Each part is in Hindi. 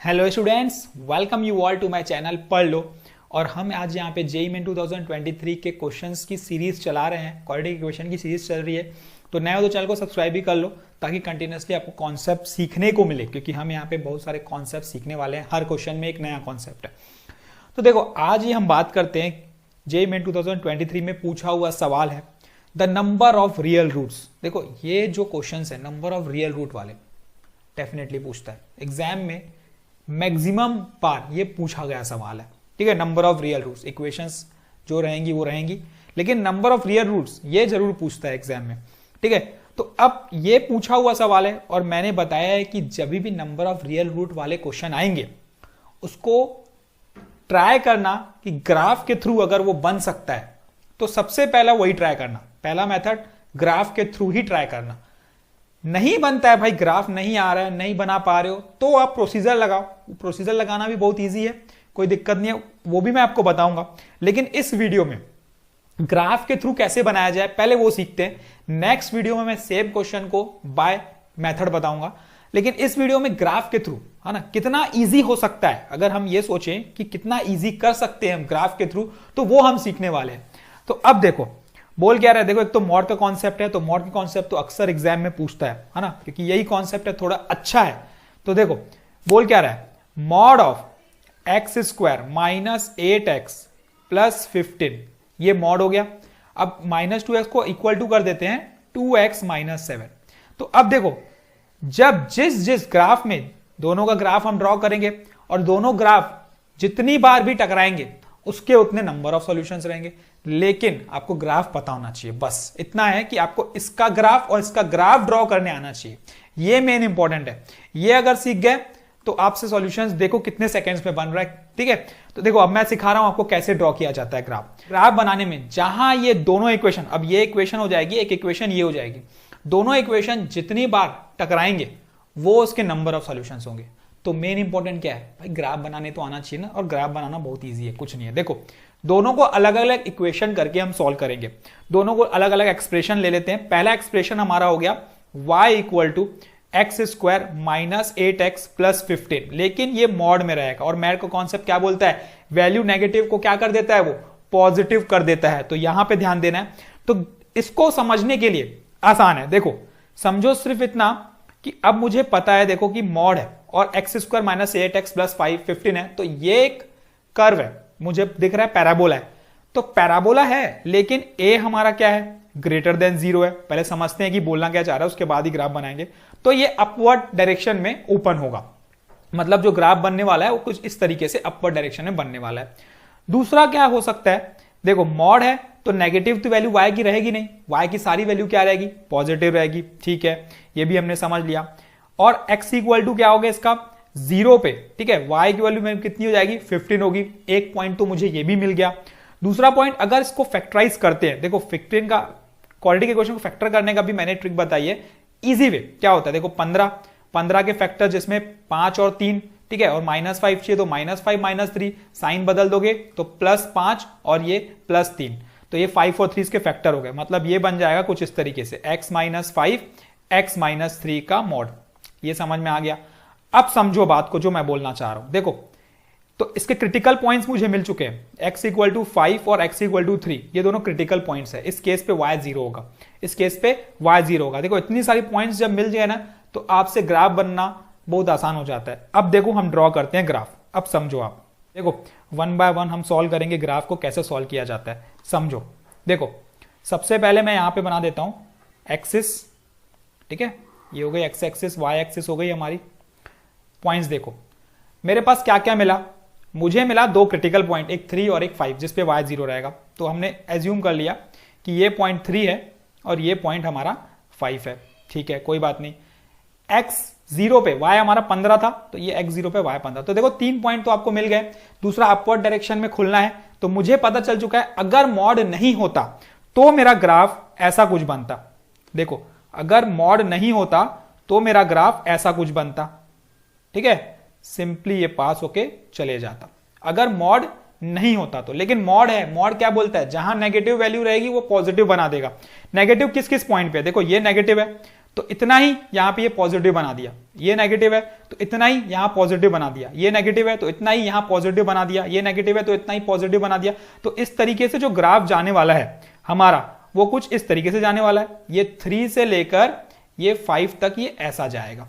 Hello students, welcome you all to my channel Padh Lo. और हम आज यहाँ पे जेईई मेन 2023 के क्वेश्चंस की सीरीज चला रहे हैं। क्वाड्रेटिक इक्वेशन की सीरीज चल रही है, तो नए हो तो चैनल को सब्सक्राइब भी कर लो ताकि कंटिन्यूसली आपको कॉन्सेप्ट सीखने को मिले, क्योंकि हम यहाँ पे बहुत सारे कॉन्सेप्ट सीखने वाले हैं। हर क्वेश्चन में एक नया कॉन्सेप्ट है। तो देखो, आज ही हम बात करते हैं जेईई मेन 2023 में पूछा हुआ सवाल है the number of real roots. देखो, ये जो क्वेश्चन है नंबर ऑफ रियल रूट वाले डेफिनेटली पूछता है एग्जाम में, मैक्सिमम बार ये पूछा गया सवाल है। ठीक है, number of real roots, equations जो रहेंगी वो रहेंगी, लेकिन नंबर ऑफ रियल रूट्स ये जरूर पूछता है एग्जाम में। ठीक है, तो अब ये पूछा हुआ सवाल है और मैंने बताया है कि जब भी नंबर ऑफ रियल रूट वाले क्वेश्चन आएंगे उसको ट्राई करना कि ग्राफ के थ्रू अगर वो बन सकता है तो सबसे पहला वही ट्राई करना। पहला मेथड ग्राफ के थ्रू ही ट्राई करना। नहीं बनता है भाई, ग्राफ नहीं आ रहा है, नहीं बना पा रहे हो, तो आप प्रोसीजर लगाओ। प्रोसीजर लगाना भी बहुत इजी है, कोई दिक्कत नहीं है, वो भी मैं आपको बताऊंगा। लेकिन इस वीडियो में ग्राफ के थ्रू कैसे बनाया जाए पहले वो सीखते हैं। नेक्स्ट वीडियो में मैं सेम क्वेश्चन को बाय मेथड बताऊंगा, लेकिन इस वीडियो में ग्राफ के थ्रू, है ना, कितना इजी हो सकता है। अगर हम ये सोचें कि कितना इजी कर सकते हैं हम ग्राफ के थ्रू, तो वो हम सीखने वाले हैं। तो अब देखो बोल क्या रहा है। देखो, एक तो मॉड का कॉन्सेप्ट है, तो मॉड का कॉन्सेप्ट तो अक्सर एग्जाम में पूछता है ना, क्योंकि यही कॉन्सेप्ट है, थोड़ा अच्छा है। तो देखो बोल क्या रहा है, mod of x square minus 8x plus 15, ये मॉड हो गया। अब माइनस 2x को इक्वल टू कर देते हैं 2x माइनस 7। तो अब देखो, जब जिस ग्राफ में दोनों का ग्राफ हम ड्रॉ करेंगे और दोनों ग्राफ जितनी बार भी टकराएंगे उसके उतने नंबर ऑफ सॉल्यूशंस रहेंगे। लेकिन आपको ग्राफ पता होना चाहिए, बस इतना है कि आपको इसका ग्राफ और इसका ग्राफ ड्रॉ करने आना चाहिए। ये मेन इंपॉर्टेंट है। ये अगर सीख गए तो आपसे सॉल्यूशंस देखो कितने सेकंड्स में बन रहा है। ठीक है, तो देखो अब मैं सिखा रहा हूं आपको कैसे ड्रॉ किया जाता है ग्राफ। ग्राफ बनाने में जहां ये दोनों इक्वेशन, अब ये इक्वेशन हो जाएगी, एक इक्वेशन ये हो जाएगी, दोनों इक्वेशन जितनी बार टकराएंगे वो उसके नंबर ऑफ सॉल्यूशंस होंगे। तो मेन इंपॉर्टेंट क्या है भाई, ग्राफ बनाने तो आना चाहिए ना, और ग्राफ बनाना बहुत ईजी है, कुछ नहीं है। देखो, दोनों को अलग अलग इक्वेशन करके हम सॉल्व करेंगे। दोनों को अलग अलग एक्सप्रेशन ले लेते हैं। पहला एक्सप्रेशन हमारा हो गया y equal to x square minus 8x plus 15, लेकिन ये मॉड में रहेगा। और मैड का कॉन्सेप्ट क्या बोलता है, वैल्यू नेगेटिव को क्या कर देता है, वो पॉजिटिव कर देता है। तो यहां पे ध्यान देना है। तो इसको समझने के लिए आसान है। देखो समझो सिर्फ इतना कि अब मुझे पता है, देखो कि मॉड है और x square minus 8x plus 15 है, तो ये एक कर्व है, मुझे दिख रहा है पैराबोला है। तो पैराबोला है, लेकिन a हमारा क्या है, ग्रेटर देन 0 है। पहले समझते हैं कि बोलना क्या चाह रहा है, उसके बाद ही ग्राफ बनाएंगे। तो ये अपवर्ड डायरेक्शन में ओपन होगा, मतलब जो ग्राफ बनने वाला है वो कुछ इस तरीके से अपवर्ड डायरेक्शन में बनने वाला है। दूसरा क्या हो सकता है, देखो मॉड है तो नेगेटिव तो वैल्यू y की रहेगी नहीं, y की सारी वैल्यू क्या रहेगी, पॉजिटिव रहेगी। ठीक है, ये भी हमने समझ लिया। और x इक्वल टू क्या हो गया इसका, 0 पे। ठीक है, y की वैल्यू में कितनी हो जाएगी, 15 होगी। एक पॉइंट तो मुझे ये भी मिल गया। दूसरा पॉइंट, अगर इसको फैक्टराइज करते हैं, देखो फैक्टरिंग का, क्वाड्रेटिक इक्वेशन को फैक्टर करने का भी मैंने ट्रिक बताई है, इजी वे। क्या होता है, देखो 15 के फैक्टर जिसमें 5 और 3, ठीक है, और माइनस 5 चाहिए तो -5 -3, साइन बदल दोगे तो +5 और ये +3, तो ये 5 और 3 इसके फैक्टर हो गए। मतलब ये बन जाएगा कुछ इस तरीके से x - 5 x - 3 का मॉड। ये समझ में आ गया। अब समझो बात को जो मैं बोलना चाह रहा हूं। देखो, तो इसके क्रिटिकल पॉइंट्स मुझे मिल चुके हैं, x इक्वल टू 5 और x इक्वल टू 3, ये दोनों क्रिटिकल पॉइंट्स है। इस केस पे y 0 होगा, इस केस पे y 0 होगा। देखो इतनी सारी पॉइंट्स जब मिल जाए ना, तो आपसे ग्राफ बनना बहुत आसान हो जाता है। अब देखो हम ड्रॉ करते हैं ग्राफ। अब समझो आप, देखो 1 बाय 1 हम सॉल्व करेंगे ग्राफ को, कैसे सॉल्व किया जाता है समझो। देखो सबसे पहले मैं यहां पे बना देता हूं एक्सिस। ठीक है, ये हो गई एक्स एक्सिस, वाई एक्सिस हो गई हमारी। पॉइंट्स देखो मेरे पास क्या क्या मिला, मुझे मिला 2 क्रिटिकल पॉइंट, एक 3 और एक 5, जिसपे y 0 रहेगा। तो हमने एज्यूम कर लिया कि ये पॉइंट 3 है और ये पॉइंट हमारा 5 है। ठीक है, कोई बात नहीं। x 0 पे y हमारा 15 था, तो ये x 0 पे y 15। तो देखो 3 पॉइंट तो आपको मिल गए। दूसरा अपवर्ड डायरेक्शन में खुलना है, तो मुझे पता चल चुका है अगर मॉड नहीं होता तो मेरा ग्राफ ऐसा कुछ बनता। देखो अगर मॉड नहीं होता तो मेरा ग्राफ ऐसा कुछ बनता। ठीक है, सिंपली ये पास होके चले जाता अगर मॉड नहीं होता तो। लेकिन मॉड है, मॉड क्या बोलता है, जहां नेगेटिव वैल्यू रहेगी वो पॉजिटिव बना देगा। नेगेटिव किस किस पॉइंट पे, देखो ये नेगेटिव है तो इतना ही यहां पे ये पॉजिटिव बना दिया, ये नेगेटिव है तो इतना ही यहां पॉजिटिव बना दिया, ये नेगेटिव है तो इतना ही यहां पॉजिटिव बना दिया, ये नेगेटिव है तो इतना ही पॉजिटिव बना दिया। तो इस तरीके से जो ग्राफ जाने वाला है हमारा वो कुछ इस तरीके से जाने वाला है, ये 3 से लेकर ये 5 तक ये ऐसा जाएगा।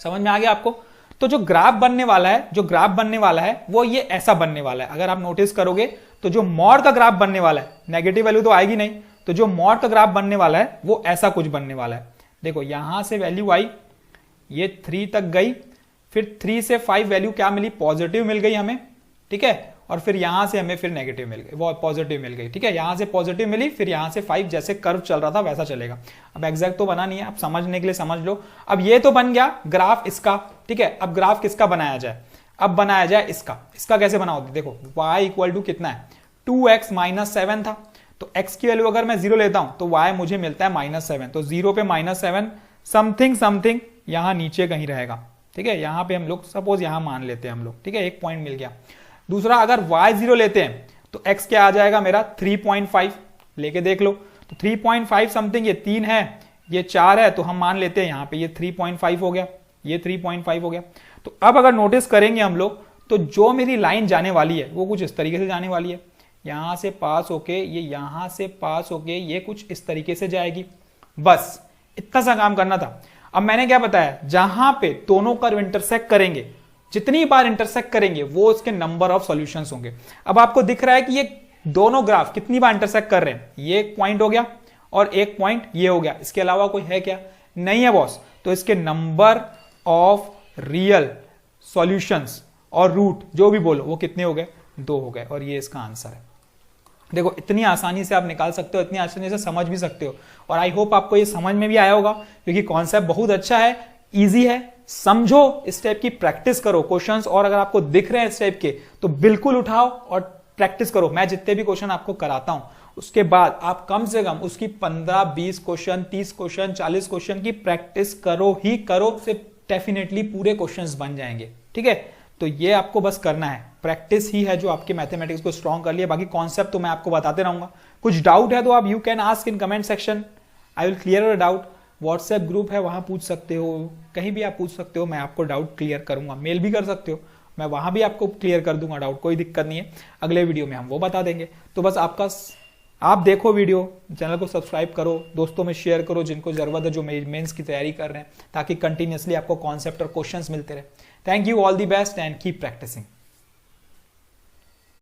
समझ में आ गया आपको? तो जो ग्राफ बनने वाला है वो ये ऐसा बनने वाला है। अगर आप नोटिस करोगे तो जो मॉड का ग्राफ बनने वाला है, नेगेटिव वैल्यू तो आएगी नहीं, तो जो मॉड का ग्राफ बनने वाला है वो ऐसा कुछ बनने वाला है। देखो यहां से वैल्यू आई, ये 3 तक गई, फिर 3 से 5 वैल्यू क्या मिली, पॉजिटिव मिल गई हमें, ठीक है, और फिर यहां से हमें फिर नेगेटिव मिल गई, वो पॉजिटिव मिल गई, ठीक है, यहां से पॉजिटिव मिली, फिर यहां से 5, जैसे कर्व चल रहा था वैसा चलेगा। अब एग्जैक्ट तो बना नहीं है, आप समझने के लिए समझ लो। अब ये तो बन गया ग्राफ इसका, ठीक है। अब ग्राफ किसका बनाया जाए, अब बनाया जाए इसका कैसे बनाओ, देखो y इक्वल टू कितना है, 2x - 7 था, तो x की वैल्यू अगर मैं 0 लेता हूं तो y मुझे मिलता है -7, तो 0 पे -7 समथिंग यहां नीचे कहीं रहेगा, ठीक है। यहां पे हम लोग सपोज यहां मान लेते हैं हम लोग, ठीक है, एक पॉइंट मिल गया। दूसरा अगर y 0 लेते हैं तो x क्या आ जाएगा मेरा 3.5, लेके देख लो, तो 3.5 समथिंग, ये 3 है, ये 4 है, तो हम मान लेते हैं यहां पे ये 3.5 हो गया, ये 3.5 हो गया। तो अब अगर नोटिस करेंगे हम लोग तो जो मेरी लाइन जाने वाली है वो कुछ इस तरीके से जाने वाली है, यहां से पास होके ये यहां से पास होके ये कुछ इस तरीके से जाएगी। बस इतना सा काम करना था। अब मैंने क्या बताया, जहां पे दोनों कर्व इंटरसेक्ट करेंगे, जितनी बार इंटरसेक्ट करेंगे वो उसके नंबर ऑफ सॉल्यूशंस होंगे। अब आपको दिख रहा है कि ये दोनों ग्राफ कितनी बार इंटरसेक्ट कर रहे हैं, ये एक पॉइंट हो गया और एक पॉइंट ये हो गया, इसके अलावा कोई है क्या, नहीं है बॉस। तो इसके नंबर ऑफ रियल सॉल्यूशंस और रूट जो भी बोलो वो कितने हो गए, 2 हो गए, और ये इसका आंसर है। देखो इतनी आसानी से आप निकाल सकते हो, इतनी आसानी से समझ भी सकते हो, और आई होप आपको ये समझ में भी आया होगा, क्योंकि कॉन्सेप्ट बहुत अच्छा है, इजी है, समझो, इस टाइप की प्रैक्टिस करो क्वेश्चंस, और अगर आपको दिख रहे हैं इस टाइप के तो बिल्कुल उठाओ और प्रैक्टिस करो। मैं जितने भी क्वेश्चन आपको कराता हूं उसके बाद आप कम से कम उसकी 15-20 क्वेश्चन, 30 क्वेश्चन, 40 क्वेश्चन की प्रैक्टिस करो ही करो, से डेफिनेटली पूरे क्वेश्चंस बन जाएंगे, ठीक है। तो ये आपको बस करना है, प्रैक्टिस ही है जो आपके मैथमेटिक्स को स्ट्रॉन्ग कर लिया। बाकी कॉन्सेप्ट तो मैं आपको बताते रहूंगा। कुछ डाउट है तो आप you can ask in comment section, I will clear your doubt. WhatsApp group है, वहां पूछ सकते हो, कहीं भी आप पूछ सकते हो, मैं आपको डाउट क्लियर करूंगा। मेल भी कर सकते हो, मैं वहां भी आपको क्लियर कर दूंगा डाउट, कोई दिक्कत नहीं है। अगले वीडियो में हम वो बता देंगे। तो बस आप देखो वीडियो, चैनल को सब्सक्राइब करो, दोस्तों में शेयर करो जिनको जरूरत है, जो मेंस की तैयारी कर रहे हैं, ताकि कंटिन्यूअसली आपको कॉन्सेप्ट और क्वेश्चंस मिलते रहे। Thank you, all the best and keep practising.